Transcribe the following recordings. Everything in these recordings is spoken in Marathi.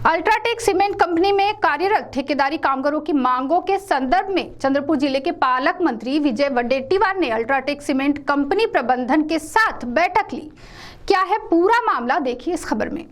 अल्ट्राटेक सीमेंट कंपनी में कार्यरत ठेकेदारी कामगारों की मांगों के संदर्भ में चंद्रपुर जिले के पालक मंत्री विजय वडेट्टीवार ने अल्ट्राटेक सीमेंट कंपनी प्रबंधन के साथ बैठक ली। क्या है पूरा मामला, देखिए इस खबर में।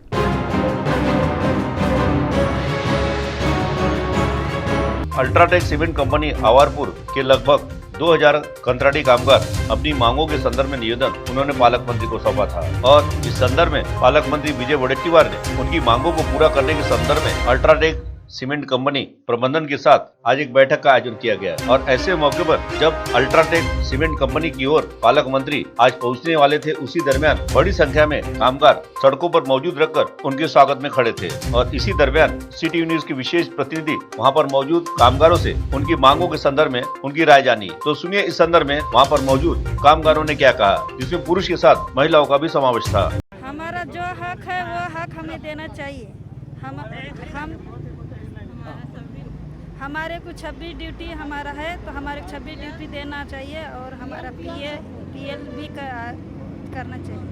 अल्ट्राटेक सीमेंट कंपनी आवारपुर के लगभग 2000 कंत्राटी कामगार अपनी मांगों के संदर्भ में निवेदन उन्होंने पालक मंत्री को सौंपा था और इस संदर्भ में पालक मंत्री विजय वडेट्टीवार ने उनकी मांगों को पूरा करने के संदर्भ में अल्ट्राटेक सीमेंट कंपनी प्रबंधन के साथ आज एक बैठक का आयोजन किया गया और ऐसे मौके पर जब अल्ट्राटेक सीमेंट कंपनी की ओर पालक मंत्री आज पहुंचने वाले थे, उसी दरमियान बड़ी संख्या में कामगार सड़कों पर मौजूद रहकर उनके स्वागत में खड़े थे और इसी दरमियान सिटी न्यूज की विशेष प्रतिनिधि वहां पर मौजूद कामगारों से उनकी मांगों के संदर्भ में उनकी राय जानी। तो सुनिए इस संदर्भ में वहाँ पर मौजूद कामगारों ने क्या कहा, जिसमें पुरुष के साथ महिलाओं का भी समावेश था। हमारा जो हक है वो हक हमें देना चाहिए। हमारे को 26 ड्यूटी हमारा है तो हमारे 26 ड्यूटी देना चाहिए और हमारा पीएल भी करना चाहिए।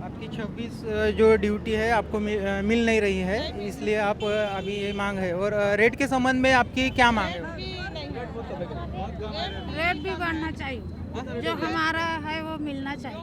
आपकी 26 जो ड्यूटी है आपको मिल नहीं रही है, इसलिए आप अभी ये मांग है। और रेट के संबंध में आपकी क्या मांग है? रेट भी बढ़ना चाहिए, जो हमारा है वो मिलना चाहिए।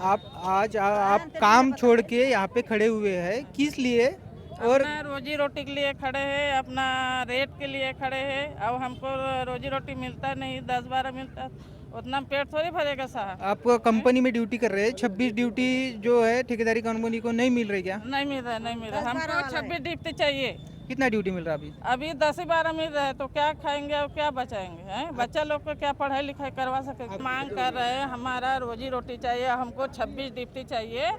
आप काम छोड़ के यहाँ पे खड़े हुए हैं, किस लिए? और रोजी रोटी के लिए खड़े हैं, अपना रेट के लिए खड़े हैं। अब हमको रोजी रोटी मिलता नहीं, 10-12 मिलता, उतना पेट थोड़ी भरेगा साहब। आप कंपनी में ड्यूटी कर रहे हैं, 26 ड्यूटी जो है ठेकेदारी कंपनी को नहीं मिल रही क्या? नहीं मिल रहा। हमको 26 ड्यूटी चाहिए। कितना ड्यूटी मिल रहा है अभी 10-12 मिल रहा है, तो क्या खाएंगे और क्या बचाएंगे हैं? बच्चा लोग को क्या पढ़ाई लिखाई करवा सके? मांग कर रहे हैं, हमारा रोजी रोटी चाहिए, हमको 26 ड्यूटी चाहिए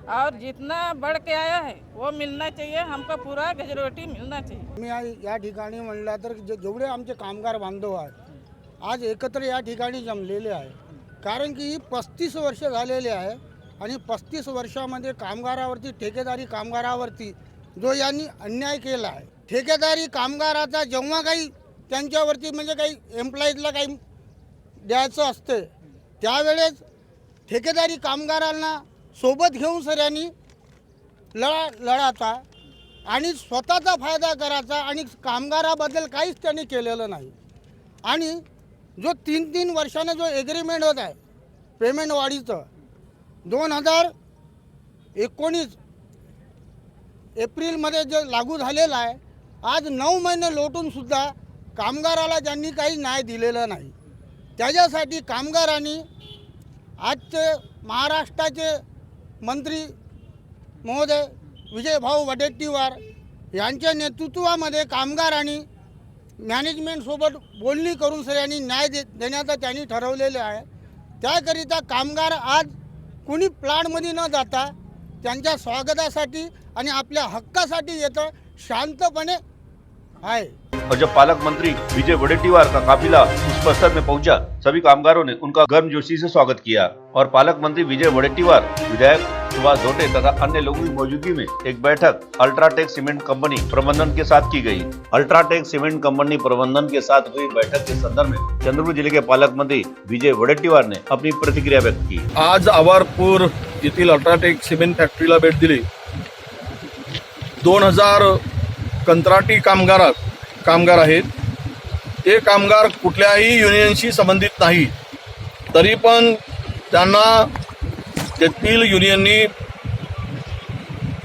और जितना बढ़ के आया है वो मिलना चाहिए, हमको पूरा गजरोटी मिलना चाहिए। मी या ठिकाणी म्हणला तर जेवढे आमचे कामगार बांधव आहेत आज एकत्र या ठिकाणी जमलेले आहे, कारण की 35 वर्ष झालेले आहे आणि 35 वर्षामध्ये कामगारावरती ठेकेदारी कामगारावरती जो यांनी अन्याय केला आहे, ठेकेदारी कामगाराचा जेव्हा काही त्यांच्यावरती म्हणजे काही एम्प्लॉईजला काही द्यायचं असते त्यावेळेस ठेकेदारी कामगारांना सोबत घेऊन सगळ्यांनी लढाचा आणि स्वतःचा फायदा करायचा आणि कामगाराबद्दल काहीच त्यांनी केलेलं नाही। आणि जो 3-3 वर्षाने जो एग्रीमेंट होत आहे पेमेंट वाढीचं 2019 एप्रिलमध्ये जे लागू झालेलं आहे, आज 9 महिने लोटून सुद्धा कामगाराला ज्यांनी काही न्याय दिलेला नाही। त्याच्यासाठी कामगारांनी आजचे महाराष्ट्राचे मंत्री महोदय विजय भाऊ वडेट्टीवार यांच्या नेतृत्वामध्ये कामगारांनी मॅनेजमेंट सोबत बोलणी करून सगळ्यांनी न्याय देण्याचा त्यांनी ठरवलेले आहे। त्याकरिता कामगार आज कुणी प्लांटमध्ये न जाता त्यांच्या स्वागतासाठी आणि आपल्या हक्कासाठी येतं शांतपणे आहे। और जब पालक मंत्री विजय वडेट्टीवार का काफिला उस परिसर में पहुंचा, सभी कामगारों ने उनका गर्मजोशी से स्वागत किया और पालक मंत्री विजय वडेट्टीवार, विधायक सुभाष धोटे तथा अन्य लोगों की मौजूदगी में एक बैठक अल्ट्राटेक सीमेंट कंपनी प्रबंधन के साथ की गई। अल्ट्राटेक सीमेंट कंपनी प्रबंधन के साथ हुई बैठक के संदर्भ में चंद्रपुर जिले के पालक मंत्री विजय वडेट्टीवार ने अपनी प्रतिक्रिया व्यक्त की। आज आवारपूर येथील अल्ट्राटेक सिमेंट फॅक्टरीला भेट दिली। 2000 कंत्राटी कामगार आहेत। ते कामगार कुठल्याही युनियनशी संबंधित नाही, तरी पण त्यांना तेथील युनियननी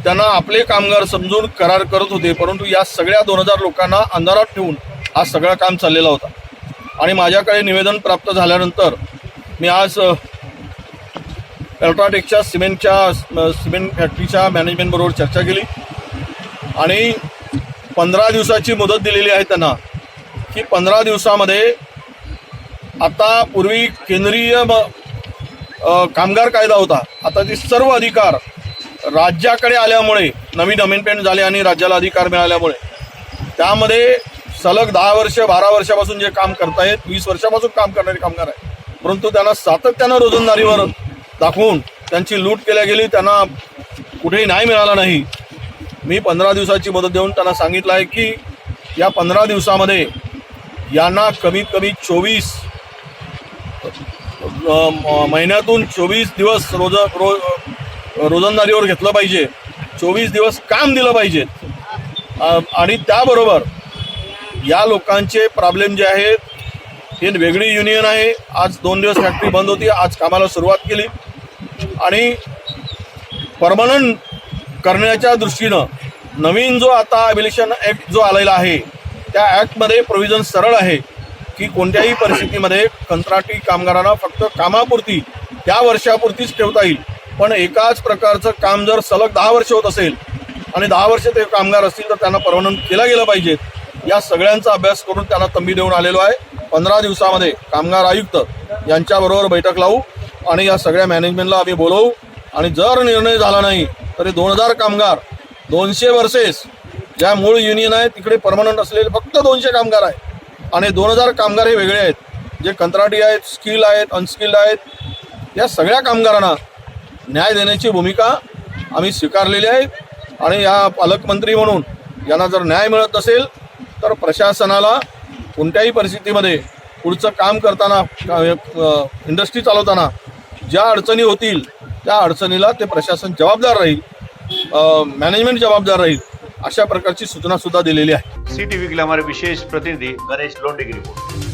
त्यांना आपले कामगार समजून करार करत होते, परंतु या सगळ्या 2000 लोकांना अंधारात ठेवून हा सगळं काम चाललेला होता। आणि माझ्याकडे निवेदन प्राप्त झाल्यानंतर मी आज अल्ट्राटेकच्या सीमेंट फॅक्टरीच्या मॅनेजमेंट बरोबर चर्चा केली आणि 15 दिवसाची मुदत दिलेली आहे त्यांना, की 15 दिवसामध्ये आता पूर्वी केंद्रीय कामगार कायदा होता, आता ते सर्व अधिकार राज्याकडे आल्यामुळे नवीन अमेंडमेंट झाले आणि राज्याला अधिकार मिळाल्यामुळे त्यामध्ये सलग 10 वर्ष 12 वर्षापासून जे काम करतायत, 20 वर्षापासून काम करणारे कामगार आहेत, परंतु त्यांना सातत्यानं रोजंदारीवर दाखवून त्यांची लूट केल्या गेली, त्यांना कुठेही न्याय मिळाला नाही। मी 15 दिवसाची मुदत देऊन त्यांना सांगितलं आहे की या 15 दिवसामध्ये यांना कमीत कमी 24 महिन्यातून 24 दिवस रोजंदारीवर घेतलं पाहिजे 24 दिवस काम दिलं पाहिजे आणि त्याबरोबर या लोकांचे प्रॉब्लेम जे आहेत हे वेगळी युनियन आहे. आज 2 दिवस फॅक्टरी बंद होती, आज कामाला सुरुवात केली आणि परमनंट करण्याच्या दृष्टीनं नवीन जो आता ॲबिलिशन ॲक्ट जो आलेला आहे त्या ॲक्टमध्ये प्रोव्हिजन सरळ आहे की कोणत्याही परिस्थितीमध्ये कंत्राटी कामगारांना फक्त कामापुरती त्या वर्षापुरतीच ठेवता येईल. पण एकाच प्रकारचं काम जर सलग 10 वर्ष होत असेल आणि 10 वर्ष ते कामगार असतील तर त्यांना परमनंट केलं गेलं पाहिजेत. या सगळ्यांचा अभ्यास करून त्यांना तंबी देऊन आलेलो आहे. 15 दिवसामध्ये कामगार आयुक्त यांच्याबरोबर बैठक लावू आणि या सगळ्या मॅनेजमेंटला आम्ही बोलवू आणि जर निर्णय झाला नाही तर 2000 कामगार 200 वर्सेस ज्या मूळ युनियन आहे तिकडे परमनंट असलेले फक्त 200 कामगार आहेत आणि 2000 कामगार हे वेगळे आहेत जे कंत्राटी आहेत, स्किल आहेत, अनस्किल्ड आहेत. या सगळ्या कामगारांना न्याय देण्याची भूमिका आम्ही स्वीकारलेली आहे आणि या पालकमंत्री म्हणून यांना जर न्याय मिळत नसेल तर प्रशासनाला कोणत्याही परिस्थितीमध्ये पुढचं काम करताना इंडस्ट्री चालवताना ज्या अडचणी होतील त्या अडचणीला ते प्रशासन जबाबदार राहील, मॅनेजमेंट जबाबदार राहील अशा प्रकारची सूचना सुद्धा दिलेली आहे. CTV के लिए हमारे विशेष प्रतिनिधि गणेश लोंडे की रिपोर्ट.